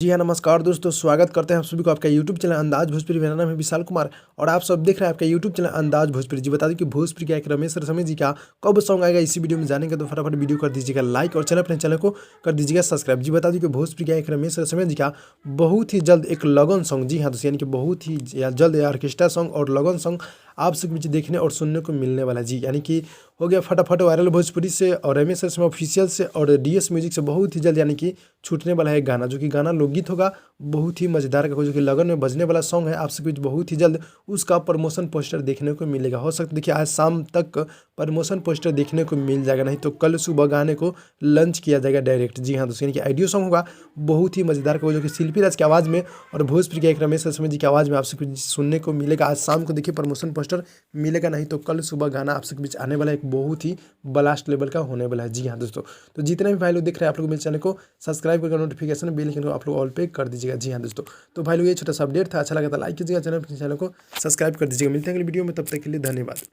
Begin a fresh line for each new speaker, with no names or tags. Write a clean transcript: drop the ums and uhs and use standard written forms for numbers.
जी हाँ, नमस्कार दोस्तों, स्वागत करते हैं आप सभी को आपका यूट्यूब चैनल अंदाज भोजपुरी। मेरा नाम है विशाल कुमार और आप सब देख रहे हैं आपका यूट्यूब चैनल अंदाज भोजपुरी। जी बता दें कि भोजपुरी का एक रमेश रमेश जी का कब सॉन्ग आएगा इसी वीडियो में जानेंगे, तो फटाफट वीडियो कर दीजिएगा लाइक और अपने चैनल को कर दीजिएगा सब्सक्राइब। जी बता दें कि भोजपुरी का एक रमेश रमेश जी का बहुत ही जल्द एक लगन सॉन्ग, जी हाँ दोस्तों, यानी कि बहुत ही जल्द ऑर्केस्ट्रा सॉन्ग और लगन सॉन्ग आप सब बीच देखने और सुनने को मिलने वाला जी, यानी कि हो गया फटाफट वायरल भोजपुरी से और रमेश रमेश ऑफिशियल से और डीएस म्यूजिक से बहुत ही जल्द, यानी कि छूटने वाला है गाना, जो कि गाना लोकगीत होगा, बहुत ही मज़ेदार का जो कि लगन में बजने वाला सॉन्ग है। आप सबके बीच बहुत ही जल्द उसका प्रमोशन पोस्टर देखने को मिलेगा। हो सकता है देखिए आज शाम तक प्रमोशन पोस्टर देखने को मिल जाएगा, नहीं तो कल सुबह गाने को लॉन्च किया जाएगा डायरेक्ट। जी हाँ दोस्तों, यानी कि ऑडियो सॉन्ग होगा बहुत ही मज़ेदार का, जो कि शिल्पी राज की आवाज़ में और भोजपुरी के एक रमेश रमेश जी की आवाज़ में आप सबके बीच सुनने को मिलेगा। आज शाम को देखिए प्रमोशन पोस्टर मिलेगा, नहीं तो कल सुबह गाना आप सबके बीच आने वाला एक बहुत ही ब्लास्ट लेवल का होने वाला है। जी हाँ दोस्तों, तो जितने भी भाई लोग देख रहे हैं आप लोग मेरे चैनल को सब्सक्राइब करके नोटिफिकेशन बेल आइकन को आप लोग ऑल पे कर दीजिएगा। जी हाँ दोस्तों, तो भाई लोग ये छोटा सा अपडेट था, अच्छा लगा था लाइक कीजिएगा, चैनल को सब्सक्राइब कर दीजिएगा। मिलते हैं अगली वीडियो में, तब तक के लिए धन्यवाद।